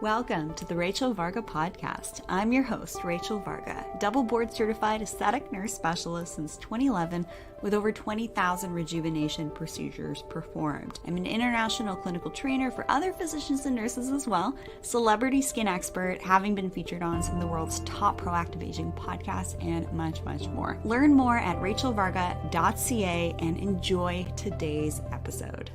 Welcome to the Rachel Varga podcast. I'm your host, Rachel Varga, double board certified aesthetic nurse specialist since 2011 with over 20,000 rejuvenation procedures performed. I'm an international clinical trainer for other physicians and nurses as well, celebrity skin expert, having been featured on some of the world's top proactive aging podcasts, and much, much more. Learn more at rachelvarga.ca and enjoy today's episode.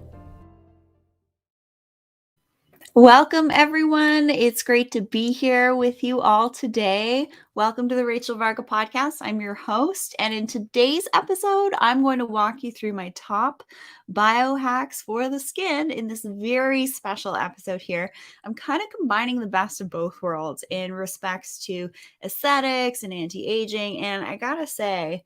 Welcome, everyone. It's great to be here with you all today. Welcome to the Rachel Varga podcast. I'm your host, and in today's episode, I'm going to walk you through my top biohacks for the skin in this very special episode here. I'm kind of combining the best of both worlds in respects to aesthetics and anti-aging, and I gotta say,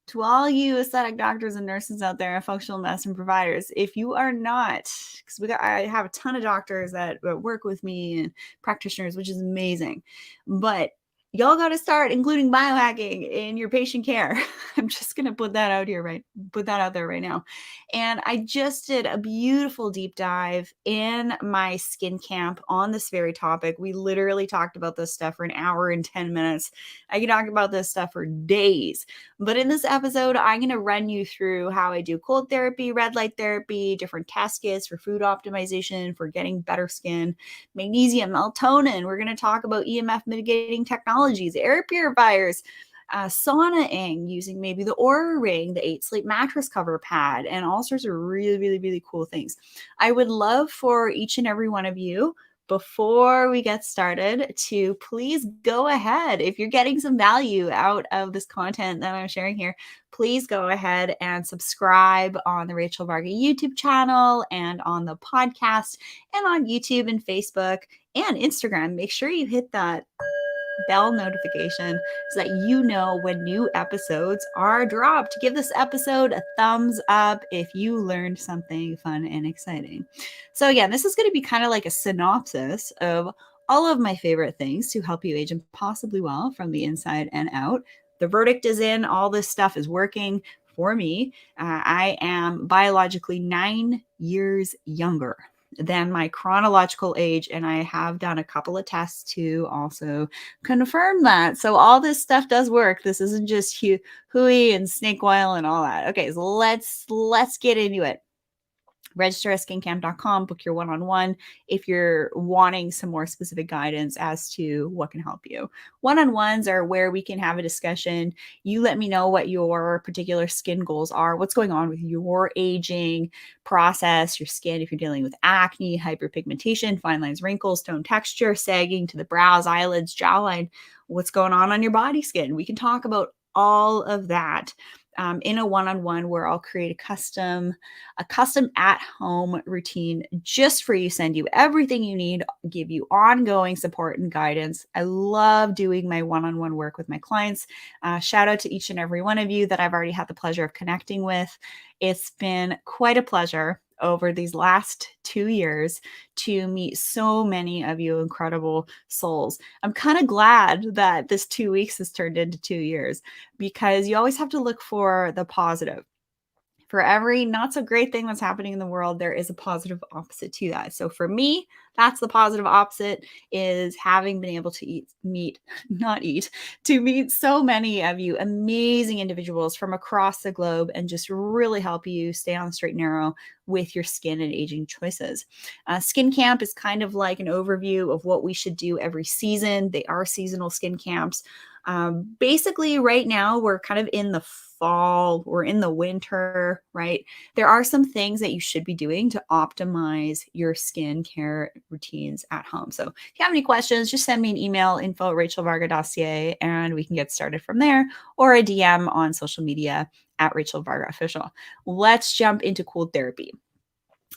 to all you aesthetic doctors and nurses out there and functional medicine providers, if you are not, because I have a ton of doctors that work with me and practitioners, which is amazing, but y'all got to start including biohacking in your patient care. I'm just going to put that out there right now. And I just did a beautiful deep dive in my skin camp on this very topic. We literally talked about this stuff for an hour and 10 minutes. I can talk about this stuff for days. But in this episode, I'm going to run you through how I do cold therapy, red light therapy, different test kits for food optimization, for getting better skin, magnesium, melatonin. We're going to talk about EMF mitigating technologies, air purifiers, saunaing using maybe the Oura Ring, the 8-sleep mattress cover pad, and all sorts of really, really, really cool things. I would love for each and every one of you, before we get started, to please go ahead. If you're getting some value out of this content that I'm sharing here, please go ahead and subscribe on the Rachel Varga YouTube channel and on the podcast and on YouTube and Facebook and Instagram. Make sure you hit that bell notification so that you know when new episodes are dropped. Give this episode a thumbs up if you learned something fun and exciting. So again, this is going to be kind of like a synopsis of all of my favorite things to help you age impossibly well from the inside and out. The verdict is in. All this stuff is working for me. I am biologically 9 years younger than my chronological age, and I have done a couple of tests to also confirm that. So all this stuff does work. This isn't just hooey and snake oil and all that. Okay, so let's get into it. Register at skincamp.com, book your one-on-one if you're wanting some more specific guidance as to what can help you. One-on-ones are where we can have a discussion. You let me know what your particular skin goals are, what's going on with your aging process, your skin, if you're dealing with acne, hyperpigmentation, fine lines, wrinkles, tone texture, sagging to the brows, eyelids, jawline, what's going on your body skin. We can talk about all of that in a one-on-one where I'll create a custom at-home routine just for you, send you everything you need, give you ongoing support and guidance. I love doing my one-on-one work with my clients. Shout out to each and every one of you that I've already had the pleasure of connecting with. It's been quite a pleasure over these last 2 years to meet so many of you incredible souls. I'm kind of glad that this 2 weeks has turned into 2 years, because you always have to look for the positive. For every not so great thing that's happening in the world, there is a positive opposite to that. So for me, that's the positive opposite, is having been able to meet so many of you amazing individuals from across the globe and just really help you stay on the straight and narrow with your skin and aging choices. Skin camp is kind of like an overview of what we should do every season. They are seasonal skin camps. Basically, right now, we're kind of in the fall, we're in the winter, right? There are some things that you should be doing to optimize your skincare routines at home. So if you have any questions, just send me an email, info@rachelvarga.ca, and we can get started from there, or a DM on social media at Rachel Varga Official. Let's jump into cold therapy.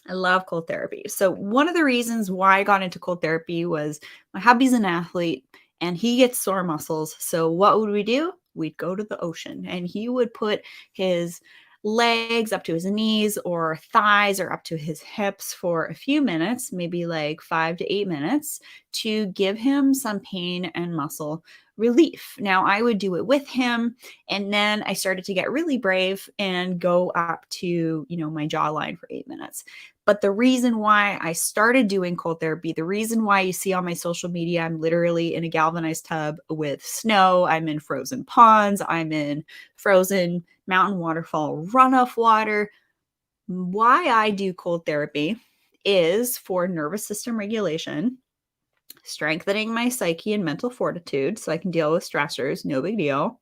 I love cold therapy. So one of the reasons why I got into cold therapy was my hubby's an athlete and he gets sore muscles. So what would we do? We'd go to the ocean, and he would put his legs up to his knees or thighs or up to his hips for a few minutes, maybe like 5 to 8 minutes, to give him some pain and muscle relief. Now I would do it with him. And then I started to get really brave and go up to, my jawline for 8 minutes. But the reason why I started doing cold therapy, the reason why you see on my social media, I'm literally in a galvanized tub with snow, I'm in frozen ponds, I'm in frozen mountain waterfall runoff water. Why I do cold therapy is for nervous system regulation, strengthening my psyche and mental fortitude so I can deal with stressors, no big deal.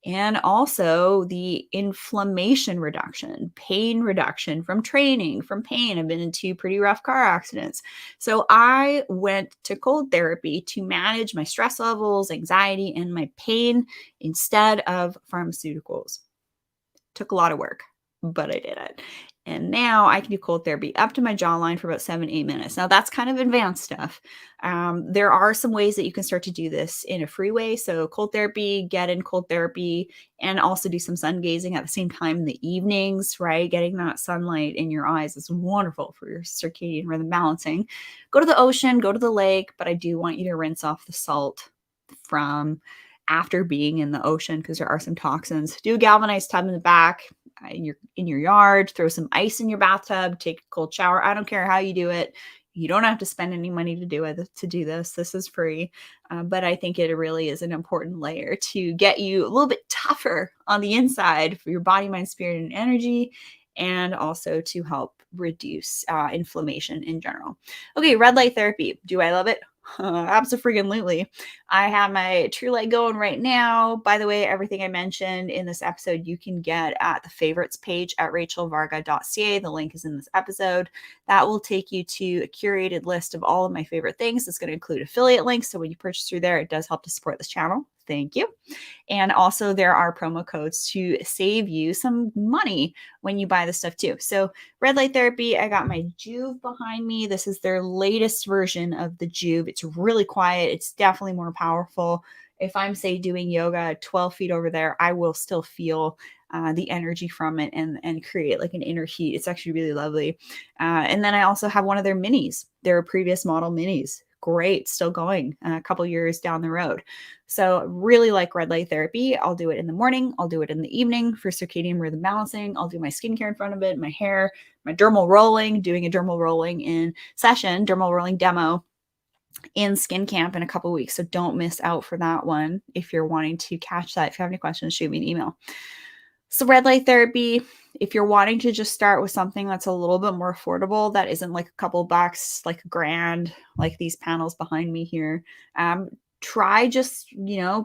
And also the inflammation reduction, pain reduction from training, from pain. I've been in 2 pretty rough car accidents. So I went to cold therapy to manage my stress levels, anxiety, and my pain instead of pharmaceuticals. Took a lot of work, but I did it. And now I can do cold therapy up to my jawline for about 7-8 minutes. Now that's kind of advanced stuff. There are some ways that you can start to do this in a free way. So cold therapy, get in cold therapy, and also do some sun gazing at the same time in the evenings, right? Getting that sunlight in your eyes is wonderful for your circadian rhythm balancing. Go to the ocean, go to the lake, but I do want you to rinse off the salt from after being in the ocean because there are some toxins. Do a galvanized tub in the back in your yard, throw some ice in your bathtub, take a cold shower. I don't care how you do it. You don't have to spend any money to do it to do this. This is free. But I think it really is an important layer to get you a little bit tougher on the inside for your body, mind, spirit, and energy, and also to help reduce inflammation in general. Okay, red light therapy. Do I love it? Absolutely. I have my True Light going right now. By the way, everything I mentioned in this episode, you can get at the favorites page at rachelvarga.ca. The link is in this episode. That will take you to a curated list of all of my favorite things. It's going to include affiliate links. So when you purchase through there, it does help to support this channel. Thank you. And also there are promo codes to save you some money when you buy the stuff too. So red light therapy, I got my Juve behind me. This is their latest version of the Juve. It's really quiet. It's definitely more powerful. If I'm, say, doing yoga 12 feet over there, I will still feel the energy from it and create like an inner heat. It's actually really lovely. And then I also have one of their minis, their previous model minis. Great, still going a couple years down the road. So really like red light therapy. I'll do it in the morning. I'll do it in the evening for circadian rhythm balancing. I'll do my skincare in front of it, my hair, my dermal rolling, doing a dermal rolling in session, dermal rolling demo in Skin Camp in a couple weeks. So don't miss out for that one if you're wanting to catch that. If you have any questions, shoot me an email. So red light therapy, if you're wanting to just start with something that's a little bit more affordable, that isn't like a couple bucks, like $1,000, like these panels behind me here, try just,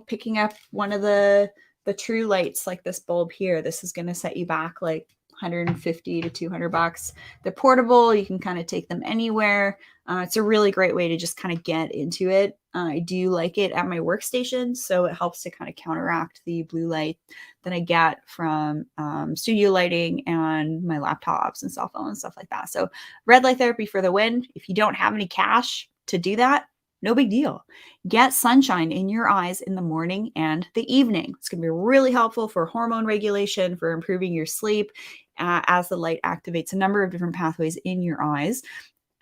picking up one of the true lights, like this bulb here. This is going to set you back like 150 to 200 bucks. They're portable. You can kind of take them anywhere. It's a really great way to just kind of get into it. I do like it at my workstation, so it helps to kind of counteract the blue light that I get from studio lighting and my laptops and cell phone and stuff like that. So red light therapy for the win. If you don't have any cash to do that, no big deal. Get sunshine in your eyes in the morning and the evening. It's going to be really helpful for hormone regulation, for improving your sleep, as the light activates a number of different pathways in your eyes.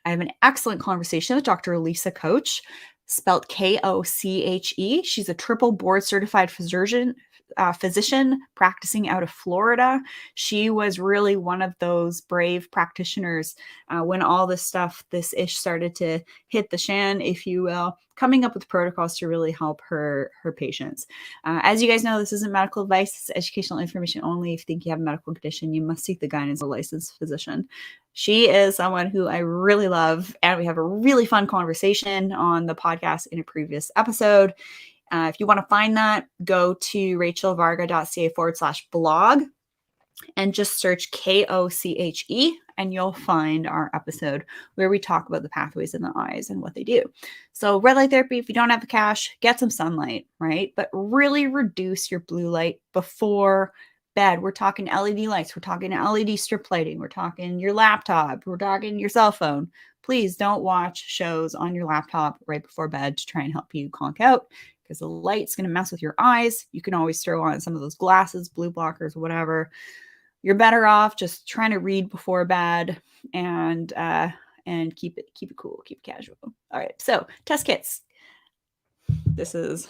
I have an excellent conversation with Dr. Lisa Koch, spelled Koche. She's a triple board certified physician practicing out of Florida. She was really one of those brave practitioners when all this ish started to hit the shan, if you will, coming up with protocols to really help her patients. As you guys know, this isn't medical advice. It's educational information only. If you think you have a medical condition, you must seek the guidance of a licensed physician. She is someone who I really love, and we have a really fun conversation on the podcast in a previous episode. If you want to find that, go to rachelvarga.ca/blog and just search Koche, and you'll find our episode where we talk about the pathways in the eyes and what they do. So red light therapy, if you don't have the cash, get some sunlight, right? But really reduce your blue light before bed. We're talking LED lights. We're talking LED strip lighting. We're talking your laptop. We're talking your cell phone. Please don't watch shows on your laptop right before bed to try and help you conk out, because the light's going to mess with your eyes. You can always throw on some of those glasses, blue blockers, whatever. You're better off just trying to read before bed and keep it cool, keep it casual. All right, so test kits. This is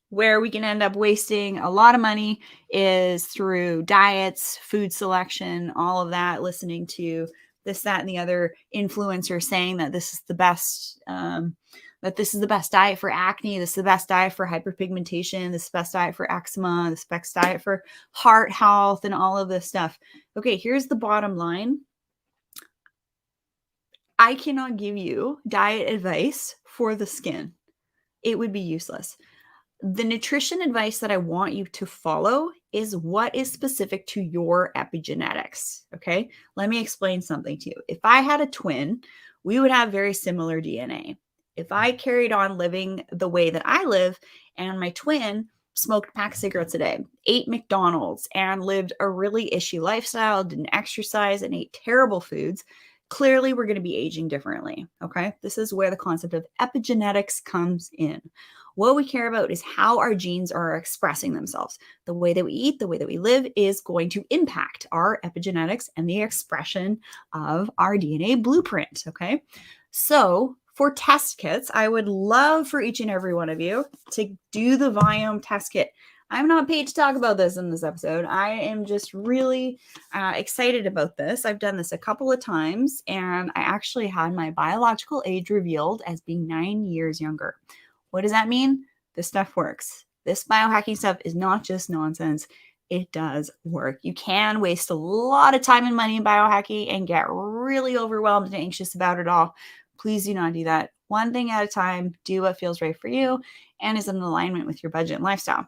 Where we can end up wasting a lot of money is through diets, food selection, all of that, listening to this, that, and the other influencer saying that this is the best, diet for acne, this is the best diet for hyperpigmentation, this is the best diet for eczema, this is the best diet for heart health, and all of this stuff. Okay, here's the bottom line. I cannot give you diet advice for the skin. It would be useless. The nutrition advice that I want you to follow is what is specific to your epigenetics. Okay. Let me explain something to you. If I had a twin, we would have very similar DNA. If I carried on living the way that I live and my twin smoked a pack of cigarettes a day, ate McDonald's, and lived a really ishy lifestyle, didn't exercise, and ate terrible foods, clearly we're going to be aging differently. Okay. This is where the concept of epigenetics comes in. What we care about is how our genes are expressing themselves. The way that we eat, the way that we live is going to impact our epigenetics and the expression of our DNA blueprint. Okay. So for test kits, I would love for each and every one of you to do the Viome test kit. I'm not paid to talk about this in this episode. I am just really excited about this. I've done this a couple of times, and I actually had my biological age revealed as being 9 years younger. What does that mean? This stuff works. This biohacking stuff is not just nonsense. It does work. You can waste a lot of time and money in biohacking and get really overwhelmed and anxious about it all. Please do not do that. One thing at a time. Do what feels right for you and is in alignment with your budget and lifestyle.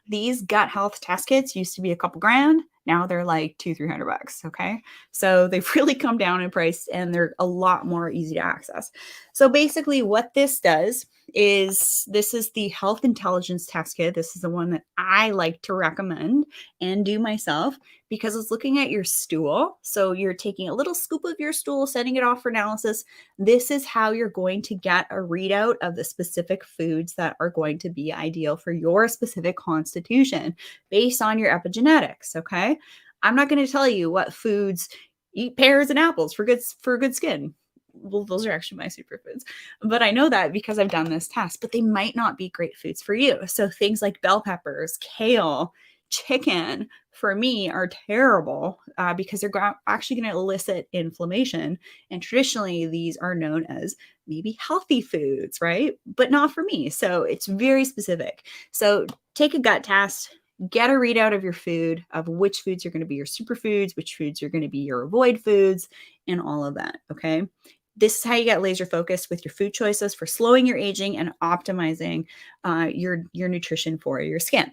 These gut health test kits used to be a couple grand. Now they're like $200-300. Okay. So they've really come down in price and they're a lot more easy to access. So basically what this does is this is the health intelligence test kit. This is the one that I like to recommend and do myself because it's looking at your stool. So you're taking a little scoop of your stool, sending it off for analysis. This is how you're going to get a readout of the specific foods that are going to be ideal for your specific constitution based on your epigenetics. Okay. I'm not going to tell you what foods. Eat pears and apples for good skin. Well, those are actually my superfoods, but I know that because I've done this test, but they might not be great foods for you. So things like bell peppers, kale, chicken for me are terrible because they're actually going to elicit inflammation. And traditionally these are known as maybe healthy foods, right? But not for me. So it's very specific. So take a gut test, get a readout of your food, of which foods are going to be your superfoods, which foods are going to be your avoid foods, and all of that. Okay. This is how you get laser focused with your food choices for slowing your aging and optimizing your nutrition for your skin.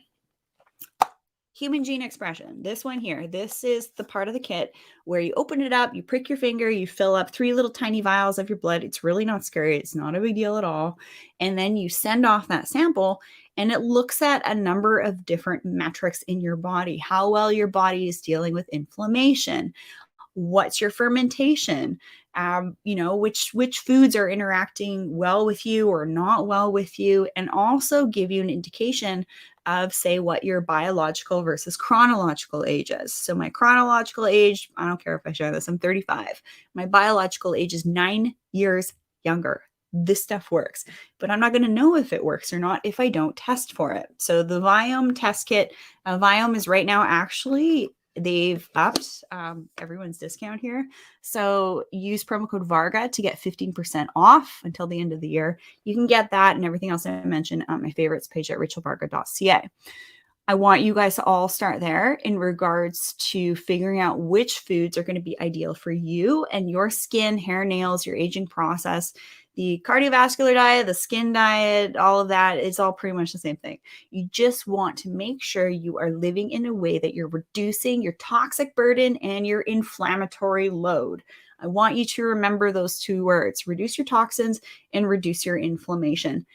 Human gene expression. This one here, this is the part of the kit where you open it up, you prick your finger, you fill up 3 little tiny vials of your blood. It's really not scary. It's not a big deal at all. And then you send off that sample and it looks at a number of different metrics in your body, how well your body is dealing with inflammation. What's your fermentation? Which foods are interacting well with you or not well with you, and also give you an indication of, say, what your biological versus chronological age is. So my chronological age, I don't care if I share this, I'm 35. My biological age is 9 years younger. This stuff works, but I'm not going to know if it works or not if I don't test for it. So the Viome test kit, Viome is right now actually, they've upped everyone's discount here. So use promo code Varga to get 15% off until the end of the year. You can get that and everything else I mentioned on my favorites page at rachelvarga.ca. I want you guys to all start there in regards to figuring out which foods are going to be ideal for you and your skin, hair, nails, your aging process. The cardiovascular diet, the skin diet, all of that is all pretty much the same thing. You just want to make sure you are living in a way that you're reducing your toxic burden and your inflammatory load. I want you to remember those 2 words: reduce your toxins and reduce your inflammation.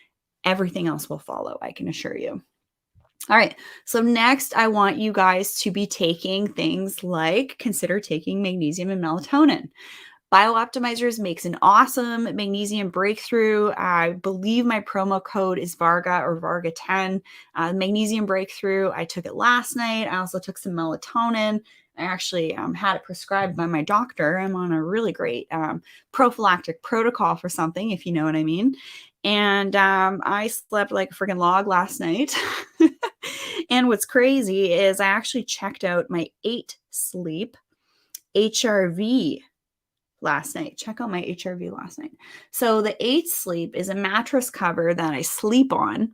Everything else will follow, I can assure you. All right. So next, I want you guys to be taking things like, consider taking magnesium and melatonin. BioOptimizers makes an awesome magnesium breakthrough. I believe my promo code is Varga or Varga10. Magnesium breakthrough. I took it last night. I also took some melatonin. I actually had it prescribed by my doctor. I'm on a really great prophylactic protocol for something, if you know what I mean. And I slept like a freaking log last night. And what's crazy is I actually checked out my 8 sleep HRV last night. Check out my HRV last night. So the 8 sleep is a mattress cover that I sleep on.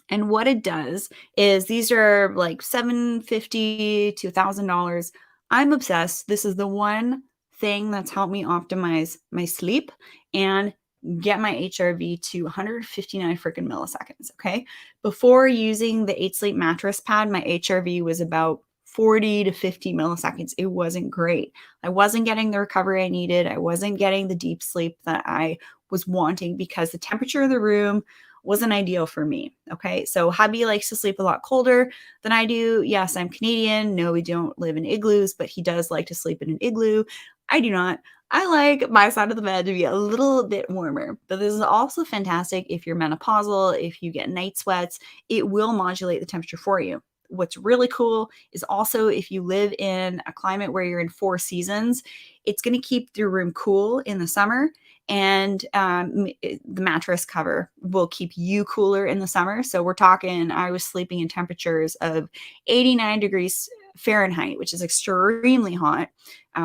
And what it does is these are like $750 to $1,000. I'm obsessed. This is the one thing that's helped me optimize my sleep and get my HRV to 159 freaking milliseconds. Okay. Before using the 8 sleep mattress pad, my HRV was about 40 to 50 milliseconds. It wasn't great. I wasn't getting the recovery I needed. I wasn't getting the deep sleep that I was wanting because the temperature of the room wasn't ideal for me. Okay. So hubby likes to sleep a lot colder than I do. Yes, I'm Canadian. No, we don't live in igloos, but he does like to sleep in an igloo. I do not. I like my side of the bed to be a little bit warmer, but this is also fantastic if you're menopausal, if you get night sweats, it will modulate the temperature for you. What's really cool is also if you live in a climate where you're in 4 seasons, it's going to keep your room cool in the summer, and the mattress cover will keep you cooler in the summer. So we're talking, I was sleeping in temperatures of 89 degrees Fahrenheit, which is extremely hot.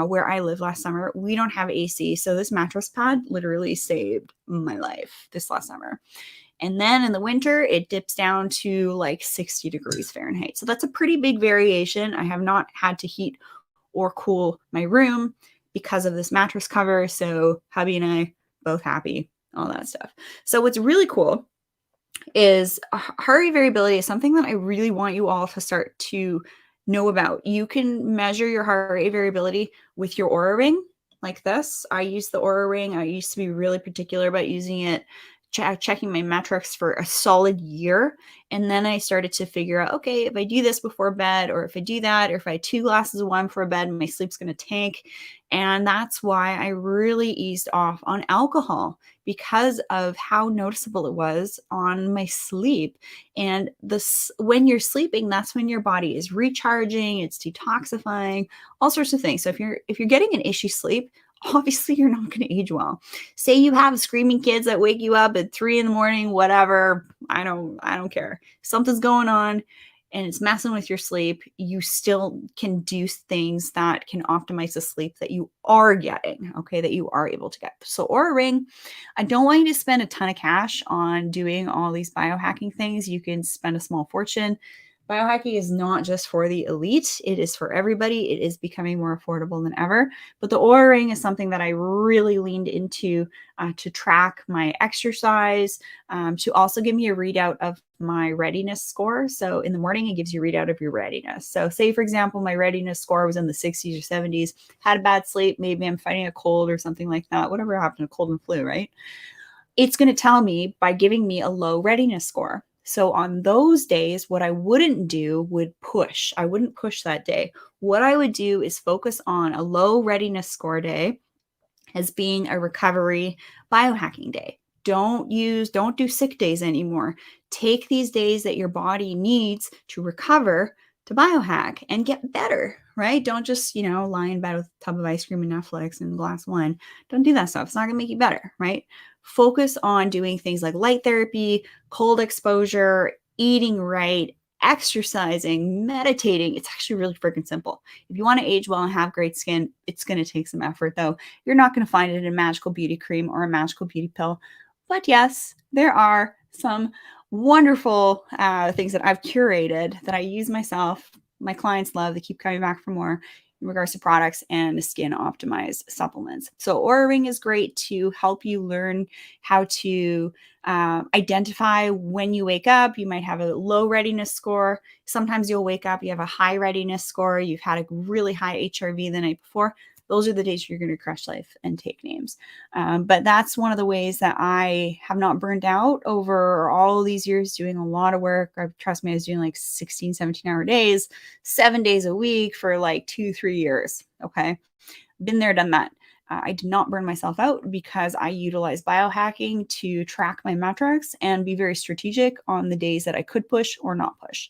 Where I lived last summer, we don't have AC. So this mattress pad literally saved my life this last summer. And then in the winter, it dips down to like 60 degrees Fahrenheit. So that's a pretty big variation. I have not had to heat or cool my room because of this mattress cover. So hubby and I both happy, all that stuff. So what's really cool is heart rate variability is something that I really want you all to start to know about. You can measure your heart rate variability with your Oura Ring like this. I use the Oura Ring. I used to be really particular about using it, checking my metrics for a solid year. And then I started to figure out, okay, if I do this before bed, or if I do that, or if I had 2 glasses of wine before bed, my sleep's going to tank. And that's why I really eased off on alcohol, because of how noticeable it was on my sleep. And this, when you're sleeping, that's when your body is recharging, it's detoxifying, all sorts of things. So if you're getting an issue sleep, obviously you're not going to age well. Say you have screaming kids that wake you up at 3 a.m, whatever. I don't care. Something's going on and it's messing with your sleep. You still can do things that can optimize the sleep that you are getting, okay, that you are able to get. So Oura Ring, I don't want you to spend a ton of cash on doing all these biohacking things. You can spend a small fortune. Biohacking is not just for the elite. It is for everybody. It is becoming more affordable than ever. But the Oura Ring is something that I really leaned into to track my exercise, to also give me a readout of my readiness score. So in the morning, it gives you a readout of your readiness. So say, for example, my readiness score was in the 60s or 70s, had a bad sleep, maybe I'm fighting a cold or something like that, whatever happened to cold and flu, right? It's going to tell me by giving me a low readiness score. So on those days, what I wouldn't do would push. I wouldn't push that day. What I would do is focus on a low readiness score day as being a recovery biohacking day. Don't do sick days anymore. Take these days that your body needs to recover to biohack and get better, right? Don't just, lie in bed with a tub of ice cream and Netflix and a glass of wine. Don't do that stuff. It's not going to make you better, right? Focus on doing things like light therapy, cold exposure, eating right, exercising, meditating. It's actually really freaking simple. If you want to age well and have great skin, it's going to take some effort, though. You're not going to find it in a magical beauty cream or a magical beauty pill. But yes, there are some wonderful things that I've curated that I use myself. My clients love. They keep coming back for more in regards to products and skin optimized supplements. So Oura Ring is great to help you learn how to identify when you wake up. You might have a low readiness score. Sometimes you'll wake up, you have a high readiness score. You've had a really high HRV the night before. Those are the days you're going to crush life and take names. But that's one of the ways that I have not burned out over all these years doing a lot of work. Trust me, I was doing like 16, 17-hour days, 7 days a week for like 2-3 years. Okay. Been there, done that. I did not burn myself out because I utilized biohacking to track my metrics and be very strategic on the days that I could push or not push.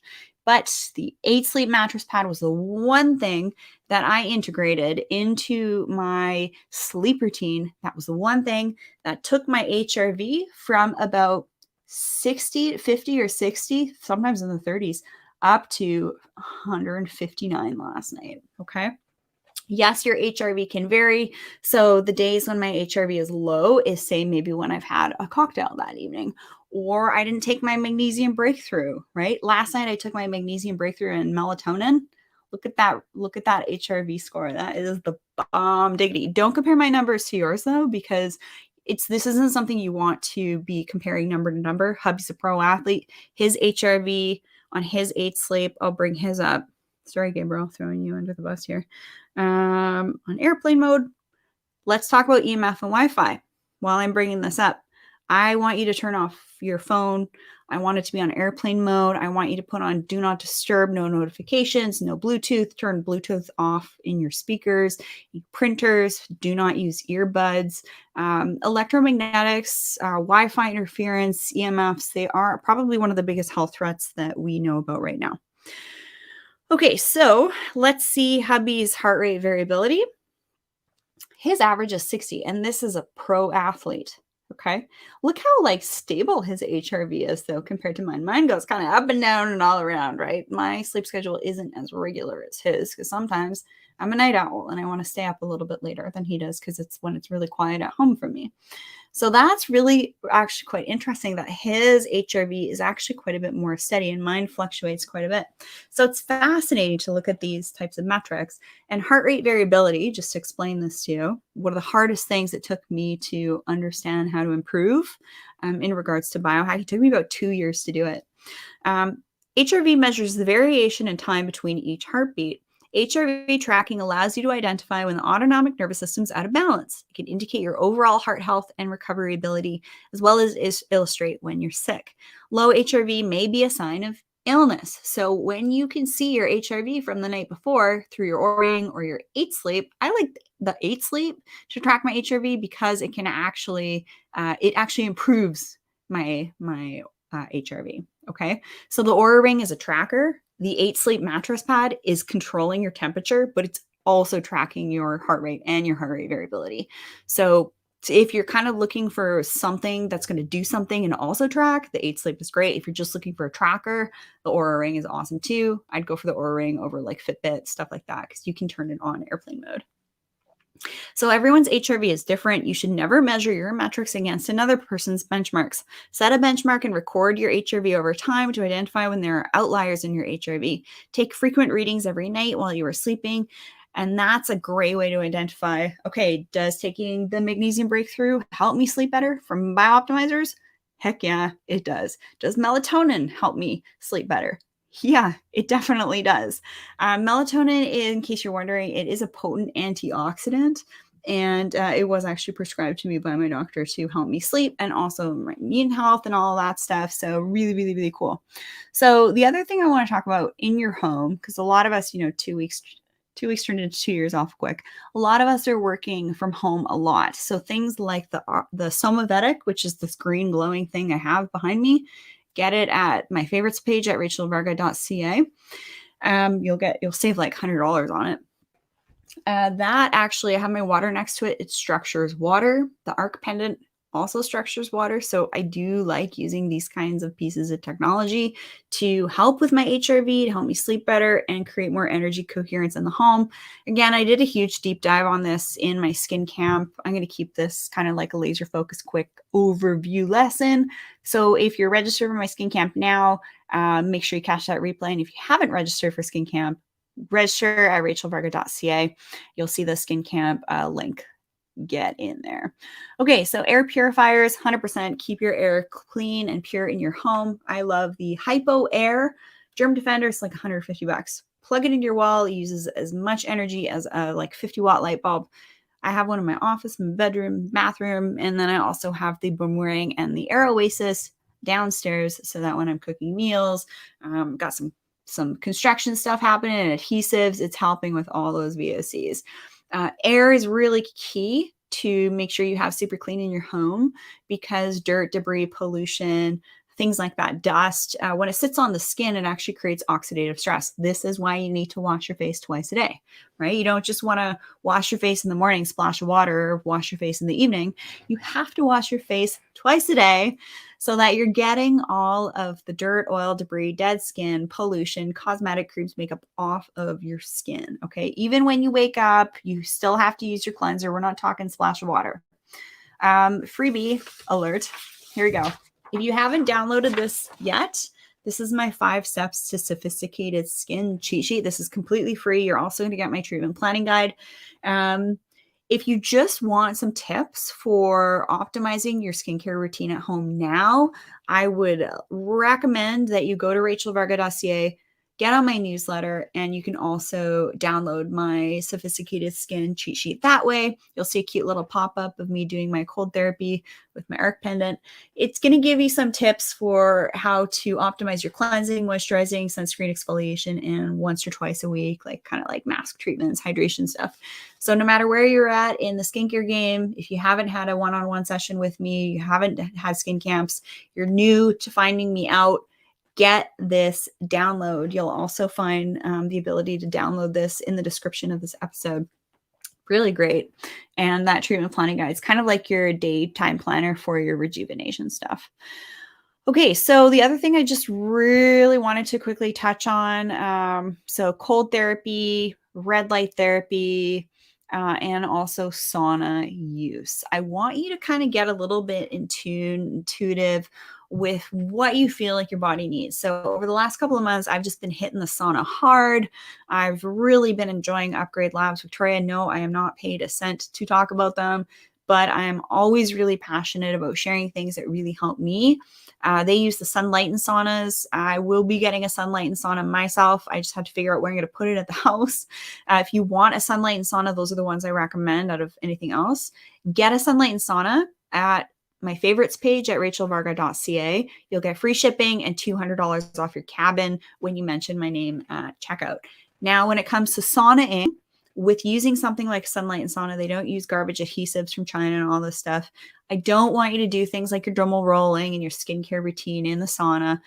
But the 8 Sleep mattress pad was the one thing that I integrated into my sleep routine. That was the one thing that took my HRV from about 60, 50 or 60, sometimes in the 30s, up to 159 last night. Okay. Yes, your HRV can vary. So the days when my HRV is low is, say, maybe when I've had a cocktail that evening, or I didn't take my magnesium breakthrough, right? Last night I took my magnesium breakthrough and melatonin. Look at that. Look at that HRV score. That is the bomb diggity. Don't compare my numbers to yours though, because this isn't something you want to be comparing number to number. Hubby's a pro athlete. His HRV on his 8 Sleep, I'll bring his up. Sorry, Gabriel, throwing you under the bus here. On airplane mode, let's talk about EMF and Wi-Fi. While I'm bringing this up, I want you to turn off your phone. I want it to be on airplane mode. I want you to put on do not disturb, no notifications, no Bluetooth. Turn Bluetooth off in your speakers, printers. Do not use earbuds. Electromagnetics, Wi-Fi interference, EMFs, they are probably one of the biggest health threats that we know about right now. Okay, so let's see hubby's heart rate variability. His average is 60, and this is a pro athlete. Okay, look how stable his HRV is though compared to mine. Mine goes kind of up and down and all around, right? My sleep schedule isn't as regular as his because sometimes I'm a night owl and I want to stay up a little bit later than he does because it's when it's really quiet at home for me. So that's really actually quite interesting that his HRV is actually quite a bit more steady and mine fluctuates quite a bit. So it's fascinating to look at these types of metrics. And heart rate variability, just to explain this to you, one of the hardest things it took me to understand how to improve in regards to biohacking. It took me about 2 years to do it. HRV measures the variation in time between each heartbeat. HRV tracking allows you to identify when the autonomic nervous system is out of balance. It can indicate your overall heart health and recovery ability, as well as illustrate when you're sick. Low HRV may be a sign of illness. So when you can see your HRV from the night before through your Oura Ring or your 8 Sleep, I like the 8 Sleep to track my HRV because it can actually improves my HRV. Okay, so the Oura Ring is a tracker. The 8 Sleep mattress pad is controlling your temperature, but it's also tracking your heart rate and your heart rate variability. So if you're kind of looking for something that's going to do something and also track, the 8 Sleep is great. If you're just looking for a tracker, the Oura Ring is awesome too. I'd go for the Oura Ring over Fitbit, stuff like that, because you can turn it on airplane mode. So everyone's HRV is different. You should never measure your metrics against another person's benchmarks. Set a benchmark and record your HRV over time to identify when there are outliers in your HRV. Take frequent readings every night while you are sleeping. And that's a great way to identify, okay, does taking the magnesium breakthrough help me sleep better from Biooptimizers? Heck yeah, it does. Does melatonin help me sleep better? Yeah, it definitely does. Melatonin, in case you're wondering, it is a potent antioxidant, and it was actually prescribed to me by my doctor to help me sleep and also my immune health and all that stuff. So really, really, really cool. So the other thing I want to talk about in your home, because a lot of us, 2 weeks turned into 2 years off quick. A lot of us are working from home a lot. So things like the Somavedic, which is this green glowing thing I have behind me, get it at my favorites page at rachelvarga.ca. You'll save like $100 on it. That actually, I have my water next to it. It structures water. The ARK Pendant also structures water. So I do like using these kinds of pieces of technology to help with my HRV, to help me sleep better and create more energy coherence in the home. Again, I did a huge deep dive on this in my skin camp. I'm going to keep this kind of like a laser focus quick overview lesson. So if you're registered for my skin camp now, make sure you catch that replay. And if you haven't registered for skin camp, register at rachelvarga.ca. You'll see the skin camp link. Get in there. Okay, so air purifiers, 100% keep your air clean and pure in your home. I love the Hypo Air Germ Defender. It's like $150. Plug it into your wall. It uses as much energy as a 50-watt light bulb. I have one in my office, my bedroom, bathroom, and then I also have the Boomerang and the Air Oasis downstairs so that when I'm cooking meals, got some construction stuff happening and adhesives, it's helping with all those VOCs. Air is really key to make sure you have super clean in your home because dirt, debris, pollution, things like that, dust. When it sits on the skin, it actually creates oxidative stress. This is why you need to wash your face twice a day, right? You don't just want to wash your face in the morning, splash of water, or wash your face in the evening. You have to wash your face twice a day so that you're getting all of the dirt, oil, debris, dead skin, pollution, cosmetic creams, makeup off of your skin. Okay. Even when you wake up, you still have to use your cleanser. We're not talking splash of water. Freebie alert. Here we go. If you haven't downloaded this yet, this is my 5 steps to sophisticated skin cheat sheet. This is completely free. You're also going to get my treatment planning guide. If you just want some tips for optimizing your skincare routine at home now, I would recommend that you go to rachelvarga.ca, get on my newsletter, and you can also download my sophisticated skin cheat sheet that way. You'll see a cute little pop-up of me doing my cold therapy with my ARK Pendant. It's going to give you some tips for how to optimize your cleansing, moisturizing, sunscreen exfoliation, and once or twice a week, like kind of like mask treatments, hydration stuff. So no matter where you're at in the skincare game, if you haven't had a one-on-one session with me, you haven't had skin camps, you're new to finding me out, get this download. You'll also find the ability to download this in the description of this episode. Really great. And that treatment planning guide is kind of like your daytime planner for your rejuvenation stuff. Okay, so the other thing I just really wanted to quickly touch on, so cold therapy, red light therapy, and also sauna use. I want you to kind of get a little bit intuitive with what you feel like your body needs. So over the last couple of months, I've just been hitting the sauna hard. I've really been enjoying Upgrade Labs Victoria. No, I am not paid a cent to talk about them, but I'm always really passionate about sharing things that really help me. They use the sunlight and saunas. I will be getting a sunlight and sauna myself. I just have to figure out where I'm going to put it at the house. If you want a sunlight and sauna, those are the ones I recommend out of anything else. Get a sunlight and sauna at my favorites page at rachelvarga.ca. You'll get free shipping and $200 off your cabin when you mention my name at checkout. Now, when it comes to saunaing, with using something like sunlight and sauna, they don't use garbage adhesives from China and all this stuff. I don't want you to do things like your dermal rolling and your skincare routine in the sauna.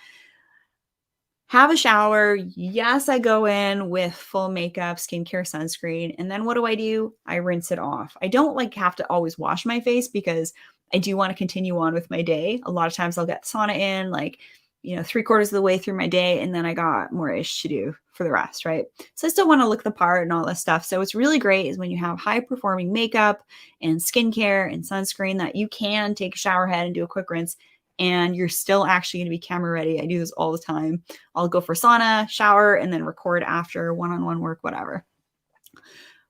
Have a shower. Yes, I go in with full makeup, skincare, sunscreen. And then what do? I rinse it off. I don't like have to always wash my face because I do want to continue on with my day. A lot of times I'll get sauna in like, 3/4 of the way through my day, and then I got more ish to do for the rest, right? So I still want to look the part and all this stuff. So what's really great is when you have high performing makeup and skincare and sunscreen that you can take a shower head and do a quick rinse, and you're still actually going to be camera ready. I do this all the time. I'll go for sauna, shower, and then record after, one-on-one work, whatever.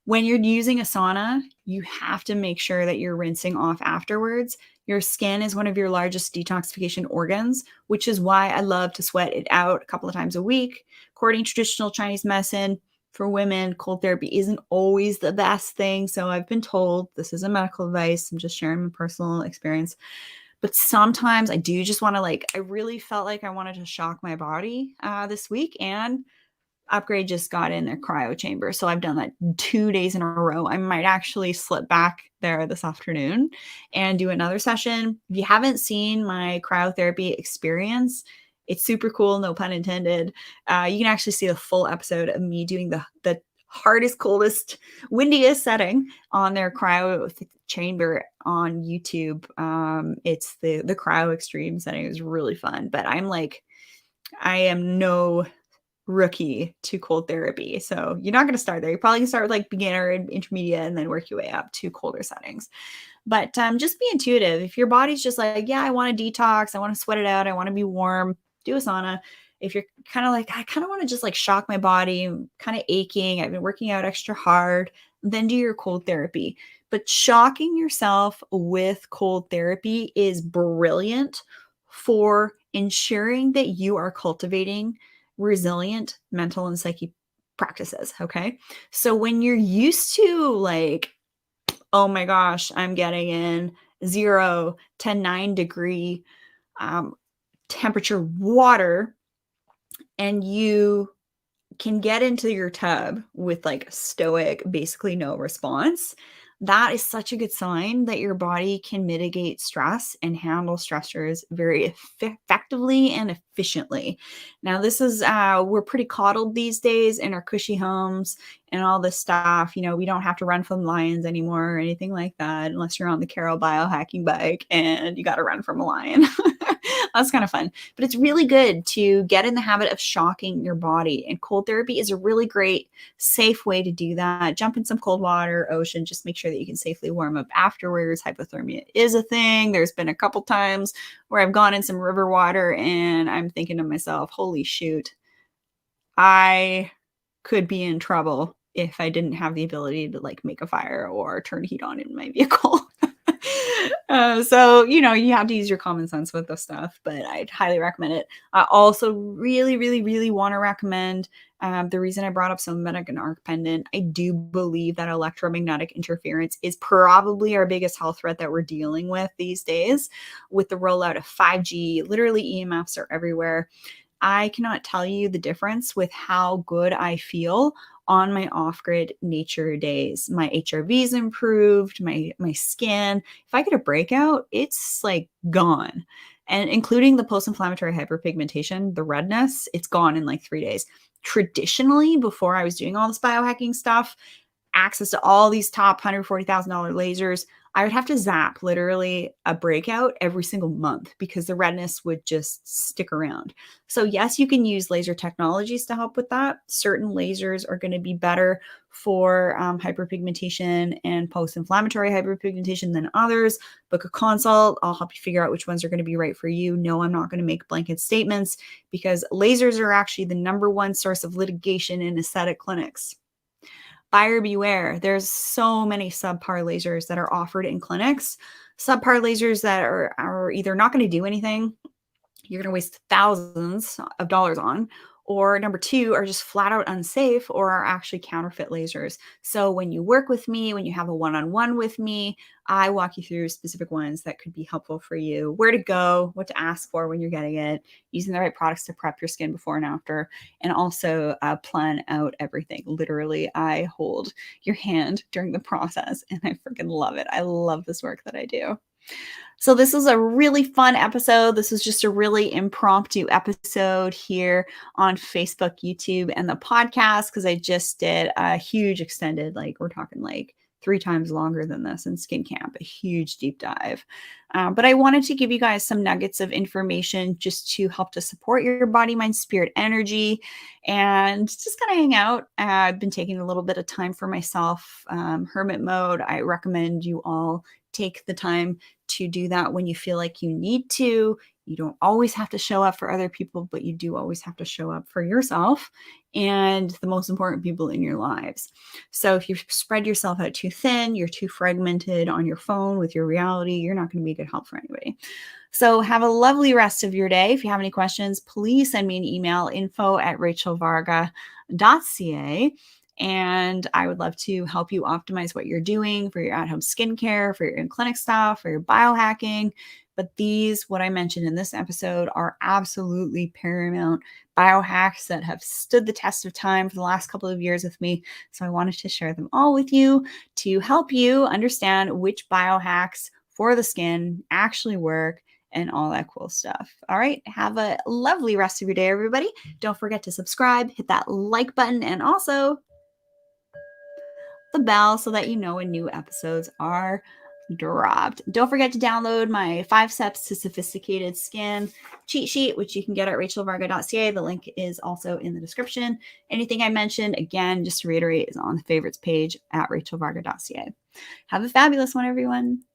When you're using a sauna, you have to make sure that you're rinsing off afterwards. Your skin is one of your largest detoxification organs, which is why I love to sweat it out a couple of times a week. According to traditional Chinese medicine, for women, cold therapy isn't always the best thing. So I've been told, this isn't medical advice. I'm just sharing my personal experience. But sometimes I do just want to I really felt like I wanted to shock my body this week, and Upgrade just got in their cryo chamber. So I've done that 2 days in a row. I might actually slip back there this afternoon and do another session. If you haven't seen my cryotherapy experience, it's super cool, no pun intended. You can actually see the full episode of me doing the hardest, coldest, windiest setting on their cryo chamber on YouTube. It's the cryo extreme setting. It was really fun, but I am no rookie to cold therapy. So you're not going to start there. You're probably going to start with beginner and intermediate and then work your way up to colder settings. But just be intuitive. If your body's just yeah, I want to detox, I want to sweat it out, I want to be warm, do a sauna. If you're kind of I kind of want to just shock my body, I'm kind of aching, I've been working out extra hard, then do your cold therapy. But shocking yourself with cold therapy is brilliant for ensuring that you are cultivating resilient mental and psyche practices. Okay. So when you're used to oh my gosh, I'm getting in 0 to 9 degree temperature water, and you can get into your tub with stoic, basically no response, that is such a good sign that your body can mitigate stress and handle stressors very effectively and efficiently. Now, this is, we're pretty coddled these days in our cushy homes and all this stuff. We don't have to run from lions anymore or anything like that, unless you're on the Carol biohacking bike and you got to run from a lion. That's kind of fun. But it's really good to get in the habit of shocking your body. And cold therapy is a really great, safe way to do that. Jump in some cold water, ocean, just make sure that you can safely warm up afterwards. Hypothermia is a thing. There's been a couple times where I've gone in some river water and I'm thinking to myself, holy shoot, I could be in trouble if I didn't have the ability to like make a fire or turn heat on in my vehicle. So, you have to use your common sense with this stuff, but I'd highly recommend it. I also really, really, really want to recommend the reason I brought up Somavedic and ARK Pendant. I do believe that electromagnetic interference is probably our biggest health threat that we're dealing with these days with the rollout of 5G. Literally, EMFs are everywhere. I cannot tell you the difference with how good I feel on my off-grid nature days. My HRV's improved, my skin. If I get a breakout, it's like gone. And including the post-inflammatory hyperpigmentation, the redness, it's gone in like 3 days. Traditionally, before I was doing all this biohacking stuff, access to all these top $140,000 lasers, I would have to zap literally a breakout every single month because the redness would just stick around. So yes, you can use laser technologies to help with that. Certain lasers are going to be better for hyperpigmentation and post-inflammatory hyperpigmentation than others. Book a consult. I'll help you figure out which ones are going to be right for you. No, I'm not going to make blanket statements because lasers are actually the #1 source of litigation in aesthetic clinics. Buyer beware. There's so many subpar lasers that are offered in clinics. Subpar lasers that are either not going to do anything, you're going to waste thousands of dollars on, or number 2 are just flat out unsafe or are actually counterfeit lasers. So when you work with me, when you have a one-on-one with me, I walk you through specific ones that could be helpful for you, where to go, what to ask for when you're getting it, using the right products to prep your skin before and after, and also plan out everything. Literally, I hold your hand during the process and I freaking love it. I love this work that I do. So this was a really fun episode. This was just a really impromptu episode here on Facebook, YouTube, and the podcast because I just did a huge extended, like we're talking like 3 times longer than this in Skin Camp, a huge deep dive. But I wanted to give you guys some nuggets of information just to help to support your body, mind, spirit, energy, and just kind of hang out. I've been taking a little bit of time for myself, hermit mode. I recommend you all take the time to do that when you feel like you need to. You don't always have to show up for other people, but you do always have to show up for yourself and the most important people in your lives. So if you spread yourself out too thin, you're too fragmented on your phone with your reality, you're not going to be a good help for anybody. So have a lovely rest of your day. If you have any questions, please send me an email, info@rachelvarga.ca. And I would love to help you optimize what you're doing for your at-home skincare, for your in-clinic stuff, for your biohacking. But these, what I mentioned in this episode, are absolutely paramount biohacks that have stood the test of time for the last couple of years with me. So I wanted to share them all with you to help you understand which biohacks for the skin actually work and all that cool stuff. All right. Have a lovely rest of your day, everybody. Don't forget to subscribe, hit that like button, and also the bell so that you know when new episodes are dropped. Don't forget to download my 5 steps to sophisticated skin cheat sheet, which you can get at rachelvarga.ca. The link is also in the description. Anything I mentioned, again, just to reiterate, is on the favorites page at rachelvarga.ca. Have a fabulous one, everyone.